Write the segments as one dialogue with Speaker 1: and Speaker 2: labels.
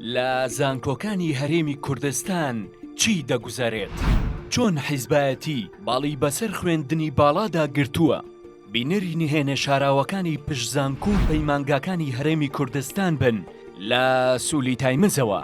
Speaker 1: لە زانکۆکانی هەرێمی کوردستان چی دەگوزارێت؟ چۆن حیزبایەتی باڵی بەسەر خوێندنی باڵادا گرتووە؟ بینەری نهێنە شاراوەکانی پشتزانکۆ و پەیمانگاکانی هەرێمی کوردستان بن لە سوولی تایمزەوە.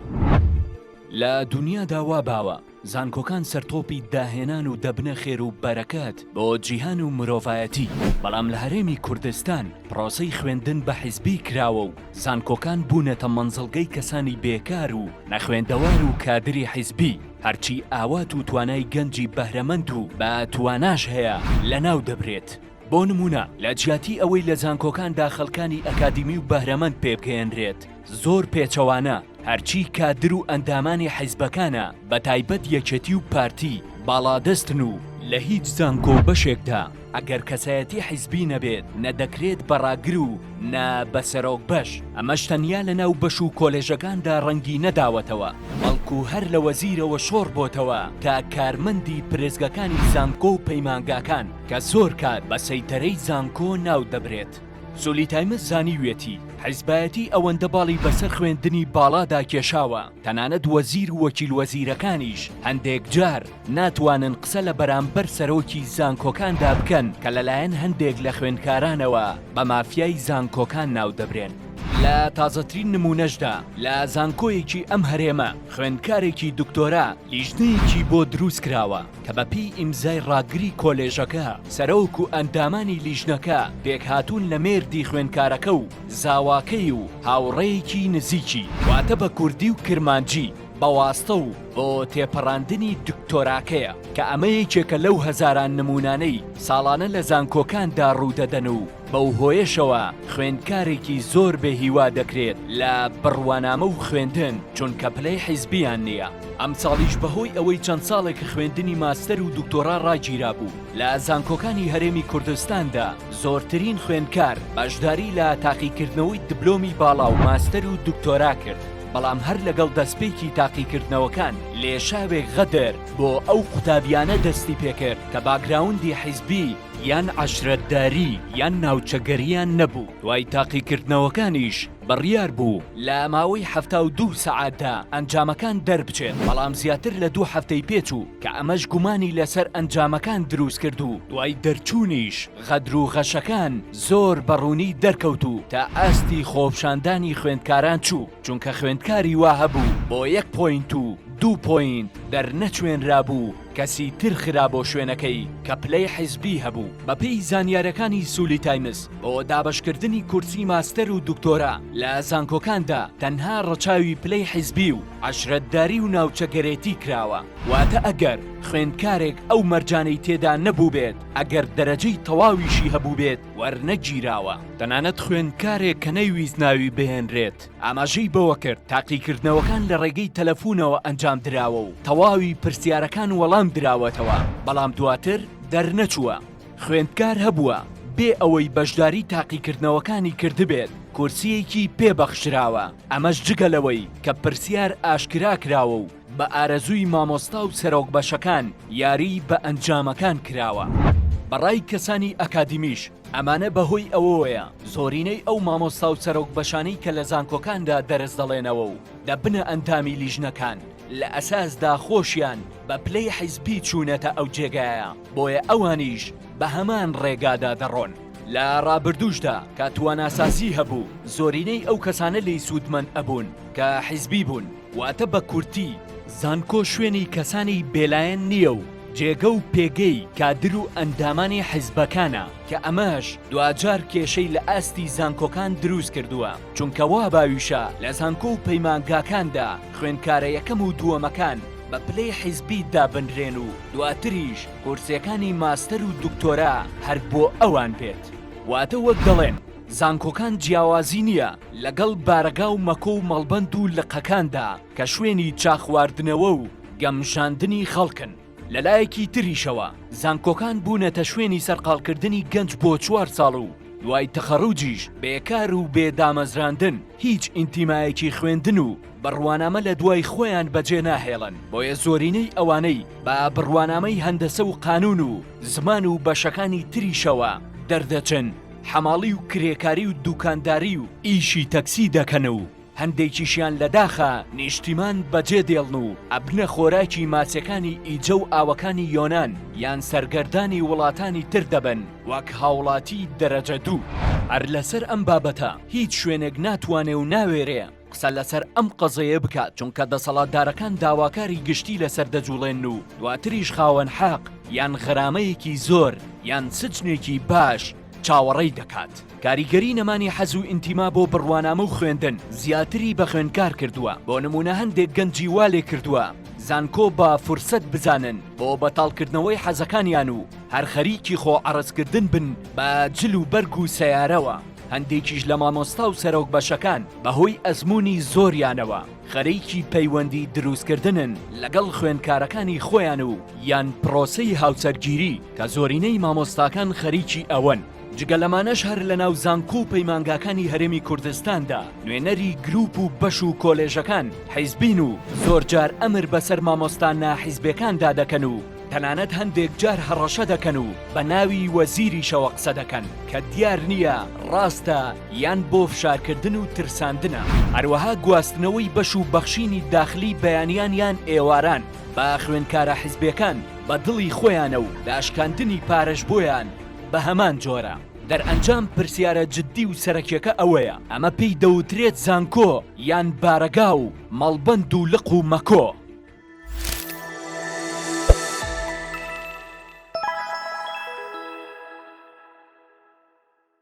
Speaker 1: لە دنیادا وا باوە زانکۆکان سەرتۆپی داهێنان و دەبنە خێر و بەرەکەت بۆ جیهان و مرۆڤایەتی، بەڵام لە هەرێمی کوردستان پرۆسەی خوێندن بە حیزبی کراوە و زانکۆکان بوونەتە مەنزڵگەی کەسانی بێکار و نەخوێندەوار و کادری حیزبی، هەرچی ئاوات و توانای گەنجی بەهرەمەند و بە تواناش هەیە لەناو دەبرێت. بۆ نمونە لە جیاتی ئەوەی لە زانکۆکاندا خەڵکانی ئەکادیمی و بەهرەمەند پێبگەێنرێت زۆر پێچەوانە، هەرچی کادر و ئەندامانی حیزبەکانە بە تایبەت یەکێتی و پارتی باڵادەستن و لە هیچ زانکۆ بەشێکدا ئەگەر کەسایەتی حیزبی نەبێت نەدەکرێت بەڕاگر و نە بەسەرۆک بەش. ئەمەش تەنیا لە ناو بەش و کۆلێژەکاندا ڕەنگی نەداوەتەوە، بەڵکو هەر لە وەزیرەوە شۆڕ بۆتەوە تا کارمەندی پرێزگەکانی زانکۆ و پەیمانگاکان کە زۆر کات بە سەیتەرەی زانکۆ ناو دەبرێت. سوولی تایمز زانیوێتی حیزبایەتی ئەوەندە باڵی بەسەر خوێندنی باڵادا کێشاوە، تەنانەت وەزیر و وەکیل وەزیرەکانیش هەندێک جار ناتوانن قسە لە بەرامبەر سەرۆکی زانکۆکاندا بکەن کە لەلایەن هەندێک لە خوێندکارانەوە بە مافیای زانکۆکان ناو دەبرێن. لە تازەترین نمونەشدا لە زانکۆیەکی ئەم هەرێمە خوێندکارێکی دکتۆرا لیژنەیەکی بۆ دروست کراوە کە بەپێی ئیمزای ڕاگری کۆلێژەکە سەرۆک و ئەندامانی لیژنەکە پێکهاتوون لە مێردی خوێندکارەکە و زاواکەی و هاوڕێیەکی نزیکی واتە بە کوردی و کرمانجی بەواستە و بۆ تێپەڕاندنی دکتۆراکەیە کە ئەمە یەکێکە لەو هەزاران نمونانەی ساڵانە لە زانکۆکاندا ڕوودەدەن و بەو هۆیشەوە خوێندکارێکی زۆر بێهیوا دەکرێت لە بڕوانامە و خوێندن چونکە پلەی حیزبیان نییە. ئەم ساڵیش بەهۆی ئەوەی چەند ساڵێک خوێندنی ماستەر و دکتۆرا ڕاگیرا بوو لە زانکۆکانی هەرێمی کوردستاندا زۆرترین خوێندکار بەشداری لە تاقیکردنەوەی دبلۆمی باڵا و ماستەر و دکتۆرا کرد، بەڵام هەر لەگەڵ دەستپێکی تاقیکردنەوەکان لێشاوێک غەدەر بۆ ئەو قوتابیانە دەستی پێکرد کە باگراوندی حیزبی یان عەشرەتداری یان ناوچەگەریان نەبوو. دوای تاقیکردنەوەکانیش بڕیار بوو لە ماوەی 72 سەعاتدا ئەنجامەکان دەربچێت، بەڵام زیاتر لە 2 هەفتەی پێچوو کە ئەمەش گومانی لەسەر ئەنجامەکان دروست کرد و دوای دەرچوونیش غەدر و غەشەکان زۆر بەڕوونی دەرکەوتو تا ئاستی خۆپشاندانی خوێندکاران چوو، چونکە خوێندکاری وا هەبوو بۆ 1 پۆینت و 2 پۆینت دەرنەچوێنرابوو کەسی تر خرا بۆ شوێنەکەی کە پلەی حیزبی هەبوو. بەپێی زانیاریەکانی سوولی تایمز بۆ دابەشکردنی کورسی ماستەر و دکتۆرا لە زانکۆکاندا تەنها ڕەچاوی پلەی حیزبی و عەشرەتداری و ناوچەگەرێتی کراوە، واتە ئەگەر خوێندکارێک ئەو مەرجانەی تێدا نەبوو بێت ئەگەر دەرەجەی تەواویشی هەبوو بێت وەرنەگیراوە. تەنانەت خوێندکارێک کە نەیویست ناوی بهێنرێت ئاماژەی بەوە کرد تاقیکردنەوەکان لە ڕێگەی تەلەفونەوە ئەنجام دراوە و تەواوی پرسیارەکان وەڵام دراوەتەوە، بەڵام دواتر دەرنەچووە. خوێندکار هەبووە بێ ئەوەی بەشداری تاقیکردنەوەکانی کردبێت کورسیەکی پێبەخشراوە، ئەمەش جگەلەوەی کە پرسیار ئاشکرا کراوە و بە ئارەزووی مامۆستا و سەرۆک بەشەکان یاری بە ئەنجامەکان کراوە. بەڕای کەسانی ئەکادیمیش ئەمانە بەهۆی ئەوەیە زۆرینەی ئەو مامۆستا و سەرۆک بەشانەی کە لە زانکۆکاندا دەرز دەڵێنەوە و دەبنە ئەندامی لیژنەکان لە ئەساسدا خۆشیان بە پلەی حیزبی چوونەتە ئەو جێگایە، بۆیە ئەوانیش بە هەمان ڕێگادا دەڕۆن. لە ڕابردووشدا کە تواناسازی هەبوو زۆرینەی ئەو کەسانە لی سوودمەند ئەبوون کە حیزبی بوون، واتە بە کورتی زانکۆ شوێنی کەسانی بێلایەن نییە و جێگە و پێگەی کادر و ئەندامانی حیزبەکانە کە ئەمەش دوجار کێشەی لە ئاستی زانکۆکان دروست کردووە، چونکە وا باویشە لە زانکۆ و پەیمانگاکاندا خوێندکارە یەکەم و دووەمەکان بە پلەی حیزبی دابنرێن و دواتریش کورسیەکانی ماستەر و دکتۆرا هەر بۆ ئەوان بێت. واتە وەک دەڵێن زانکۆکان جیاوازی نییە لەگەڵ بارەگا و مەکۆ و مەڵبەند و لقەکاندا کە شوێنی چاخواردنەوە و گەمژاندنی خەڵکن. لەلایەکی تریشەوە زانکۆکان بوونەتە شوێنی سەرقاڵکردنی گەنج بۆ 4 ساڵ و دوای تەخەڕوجیش بێکار و بێدامەزراندن هیچ ئینتیمایەکی خوێندن و بڕوانامە لە دوای خۆیان بەجێ ناهێڵن، بۆیە زۆرینەی ئەوانەی بە بڕوانامەی هەندەسە و قانون و زمان و بەشەکانی تریشەوە دەردەچن حەماڵی و کرێکاری و دوکانداری و ئیشی تەکسی دەکەن و هەندێکیشیان لەداخە نیشتیمان بەجێ دێڵن و ئەبنە خۆراکی ماچەکانی ئیجە و ئاوەکانی یۆنان یان سەرگەردانی وڵاتانی تر دەبن وەک هاوڵاتی دەرەجە دوو. هەر لەسەر ئەم بابەتە هیچ شوێنێک ناتوانێ و ناوێرێ قسە لەسەر ئەم قەزەیە بکات، چونکە دەسەڵاتدارەکان داواکاری گشتی لەسەر دەجوڵێن و دواتریش خاوەن حەق یان غەرامەیەکی زۆر یان سجنێکی باش چاوەڕێی دەکات. کاریگەری نەمانی حەز و ئینتیما بۆ بڕوانامە و خوێندن زیاتری بە خوێندکار کردووە. بۆ نمونە هەندێک گەنجی والێ کردووە زانکۆ بە فرسەت بزانن بۆ بەتاڵکردنەوەی حەزەکانیان و هەر خەریکی خۆ عەرزکردن بن بە جل و بەرگ و سەیارەوە. هەندێکیش لە مامۆستا و سەرۆک بەشەکان بەهۆی ئەزمموی زۆریانەوە خەریکی پەیوەندی دروستکردنن لەگەڵ خوێندکارەکانی خۆیان و یان پرۆسەی هاوسەرگیری کە زۆرینەی مامۆستاکان خەریکی ئەوەن. جگە لەمانەش هەر لە ناو زانکۆ و پەیمانگاکانی هەرێمی کوردستاندا نوێنەری گروپ و بەش و کۆلێژەکان حیزبین و زۆرجار ئەمر بەسەر مامۆستا ناحیزبەکاندا دەکەن و تەنانەت هەندێک جار هەڕەشە دەکەن و بە ناوی وەزیریشەوە قسە دەکەن کە دیار نییە ڕاستە یان بۆ فشارکردن و ترساندنە. هەروەها گواستنەوەی بەش و بەخشینی داخلی بەیانیان یان ئێواران بە خوێندکارە حیزبەکان بە دڵی خۆیانە و داشکاندنی پارەش بۆیان بە هەمان جۆرە. دەرئەنجام پرسیارە جددی و سەرەکیەکە ئەوەیە ئەمە پێی دەوترێت زانکۆ یان بارەگا و مەڵبەند و لق و مەکۆ.